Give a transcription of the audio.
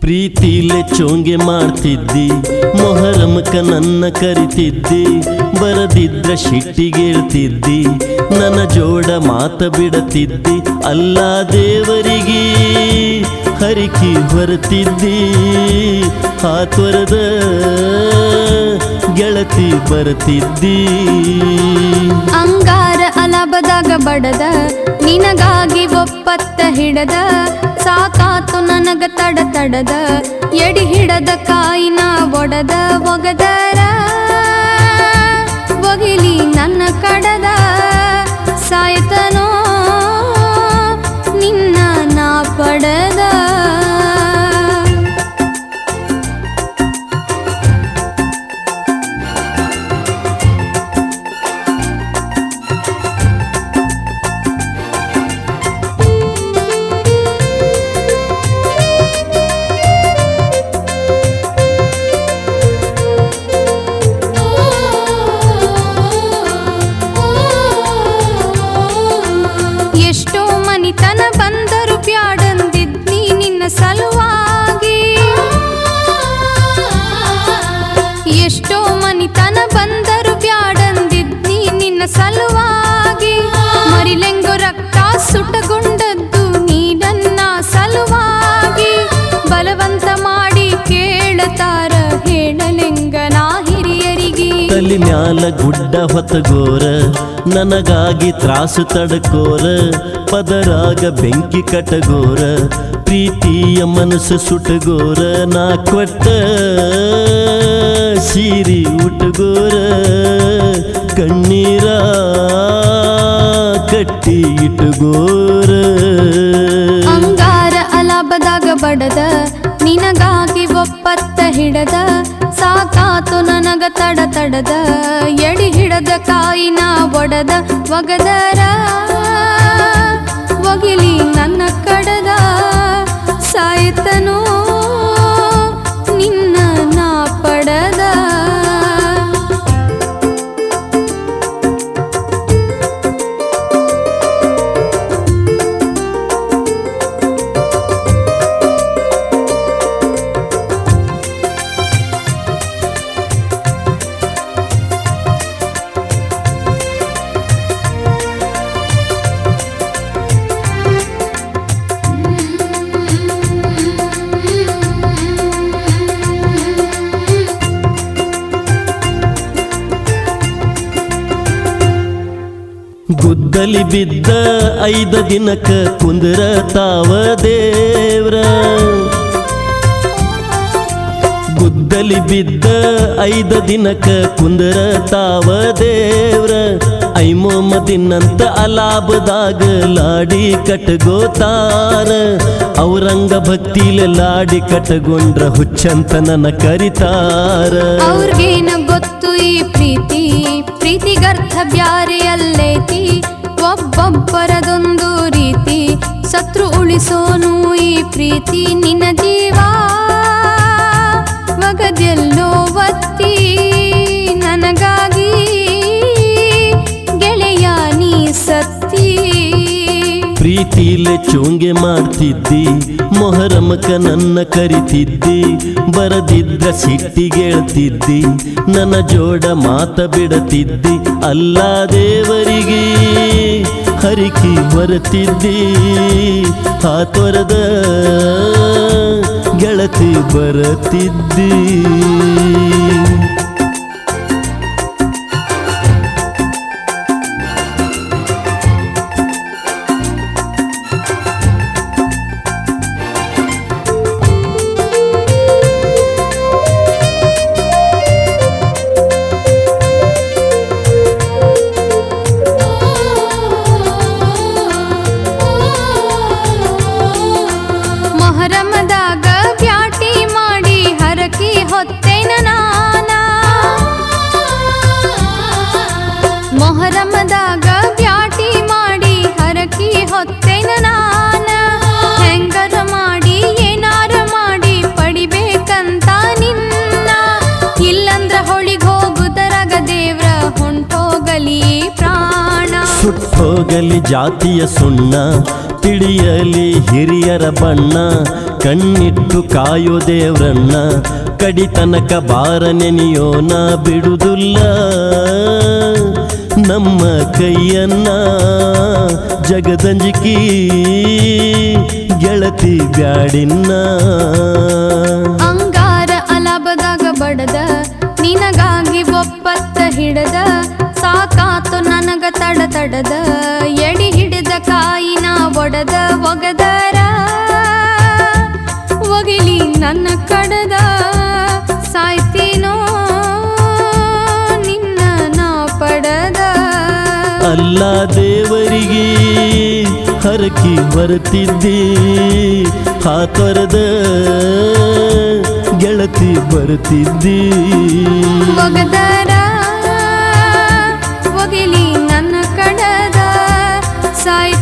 ಪ್ರೀತಿಲೆ ಚೋಂಗೆ ಮಾಡ್ತಿದ್ದಿ, ಮೊಹರಮಕ ನನ್ನ ಕರಿತಿದ್ದಿ, ಬರದಿದ್ರ ಶಿಟ್ಟಿಗೇಳ್ತಿದ್ದಿ, ನನ್ನ ಜೋಡ ಮಾತ ಬಿಡತಿದ್ದಿ, ಅಲ್ಲ ದೇವರಿಗೆ ಹರಿಕಿ ಹೊರತಿದ್ದಿ, ಹಾತ್ವರದ ಗೆಳತಿ ಬರತಿದ್ದಿ. ಅಂಗಾರ ಅಲಬದಾಗ ಬಡದ ನಿನಗಾಗಿ ಒಪ್ಪತ್ತ ಹಿಡದ, ಸಾಕಾತು ನನಗ ತಡದ ಎಡಿ ಹಿಡದ ಕಾಯಿನ ಒಡದ ಒಗದರ ಒಗಿಲಿ ನನ್ನ ಕಡದ, ಸಾಯತನೋ ನಿನ್ನ ನಾ ಪಡದ. ಎಷ್ಟೋ ಮನಿತನ ಬಂದರು ಬ್ಯಾಡಂದಿದ್ನಿ ನಿನ್ನ ಸಲುವಾಗಿ, ಎಷ್ಟೋ ಮನಿತನ ಬಂದರು ಬ್ಯಾಡಂದಿದ್ನಿ ನಿನ್ನ ಸಲುವಾಗಿ, ಮರಿಲೆಂಗು ರಕ್ತ ಸುಟಗೊಂಡದ್ದು ನೀ ನನ್ನ ಸಲುವಾಗಿ, ಬಲವಂತ ಮಾಡಿ ಕೇಳತಾರ ಹೇಳಲೆಂಗನ ಹಿರಿಯರಿಗೆ. ತಲಿ ಮ್ಯಾಲ ಗುಡ್ಡ ಹೊತ್ತಗೋರ ನನಗಾಗಿ ತ್ರಾಸು ತಡಕೋರ, ಪದರಾಗ ಬೆಂಕಿ ಕಟಗೋರ, ಪ್ರೀತಿಯ ಮನಸ್ಸು ಸುಟಗೋರ, ನಾ ಕೊಟ್ಟ ಸೀರಿ ಉಟಗೋರ, ಕಣ್ಣೀರ ಕಟ್ಟಿ ಇಟಗೋರ. ಅಂಗಾರ ಅಲಾಬದಾಗ ಬಡದ ನಿನಗಾಗಿ ಒಪ್ಪತ್ತ ಹಿಡದ, ಸಾಕಾತು ನನಗ ತಡದ ಎಡಿ ಹಿಡದ ಕಾಯಿನ ಒಡದ ಒಗದರ ಒಗಿಲಿ ನನ್ನ ಕಡದ, ಸಾಯ್ತನೋ ನಿನ್ನ ನಾ ಪಡದ. ಗುದ್ದಲಿ ಬಿದ್ದ 5 ದಿನಕ ಕುಂದ್ರ ತಾವ ದೇವ್ರ, ಗುದ್ದಲಿ ಬಿದ್ದ 5 ದಿನಕ ಕುಂದ್ರ ತಾವ ದೇವ್ರ, ಐಮೋಮದಿನಂತ ಅಲಾಬದಾಗ ಲಾಡಿ ಕಟ್ಗೋತಾರ, ಔರಂಗ ಭಕ್ತಿಲೆ ಲಾಡಿ ಕಟಗೊಂಡ್ರ ಹುಚ್ಚಂತ ನನ್ನ ಕರಿತಾರ. ಅವ್ರಿಗೇನ ಗೊತ್ತು ಈ ಪ್ರೀತಿ ಪ್ರೀತಿಗರ್ಥ ಬ್ಯಾರೆ ಅಲ್ಲೈತಿ, ಒಬ್ಬೊಬ್ಬರದೊಂದು ರೀತಿ, ಸತ್ರು ಉಳಿಸೋನು ಈ ಪ್ರೀತಿ ನಿನ್ನ ಜೀವ, ಒಗದೆಲ್ಲೋ ಒತ್ತಿ ನನಗಾಗಿ ಗೆಳೆಯ ನೀ ಸತ್ತಿ. ಪ್ರೀತಿಲೆ ಚೋಂಗೆ ಮಾಡ್ತಿದ್ದಿ, ಮೊಹರಮಕ ನನ್ನ ಕರಿತಿದ್ದಿ, ಬರದಿದ್ರ ಸಿಟ್ಟಿಗೇಳ್ತಿದ್ದಿ, ನನ್ನ ಜೋಡ ಮಾತ ಬಿಡತಿದ್ದಿ, ಅಲ್ಲ ದೇವರಿಗೆ ಹರಿಕಿ ಬರತಿದ್ದಿ, ಹಾತೊರದ ಗೆಳತಿ ಬರತಿದ್ದಿ. ಮೊಹರಮದಾಗ ಬ್ಯಾಟಿ ಮಾಡಿ ಹರಕಿ ಹೊತ್ತೇನ ನಾನ, ಮೊಹರಮದಾಗ ಬ್ಯಾಟಿ ಮಾಡಿ ಹರಕಿ ಹೊತ್ತೇನ ನಾನ, ಹೆಂಗರ ಮಾಡಿ ಏನಾರ ಮಾಡಿ ಪಡಿಬೇಕಂತ ನಿನ್ನ, ಇಲ್ಲಂದ್ರ ಹೊಳಿಗ್ ಹೋಗುದರಾಗ ದೇವ್ರ ಹೊಂಟೋಗಲಿ ಪ್ರಾಣ. ಸುಟ್ಟೋಗಲಿ ಜಾತಿಯ ಸುಣ್ಣ, ತಿಳಿಯಲಿ ಹಿರಿಯರ ಬಣ್ಣ, ಕಣ್ಣಿಟ್ಟು ಕಾಯೋ ದೇವ್ರನ್ನ ಕಡಿತನಕ ಬಾರ ನೆನೆಯೋನ ಬಿಡುವುದಿಲ್ಲ ನಮ್ಮ ಕೈಯನ್ನ ಜಗದಂಜಿಕಿ ಗೆಳತಿ ಬ್ಯಾಡಿನ್ನ ಅಂಗಾರ ಅಲಾಬದಾಗ ಬಡದ ನಿನಗಾಗಿ ಒಪ್ಪತ್ತ ಹಿಡದ ಸಾಕಾತು ನನಗ ತಡದ ಎಡಿ ಹಿಡಿದ ಕಾಯಿನ ಒಡದ ಒಗದರ ಒಗಿಲಿ ನನ್ನ ಕಡದ ಸಾಯ್ತೀನೋ ನಿನ್ನ ನಾ ಪಡದ ಅಲ್ಲ ದೇವರಿಗೆ ಹರಕಿ ಬರ್ತಿದ್ದಿ ಹಾತೊರದ ಗೆಳತಿ ಬರ್ತಿದ್ದಿ ಒಗದರ ಒಗಿಲಿ ನನ್ನ ಕಡದ ಸಾಯ್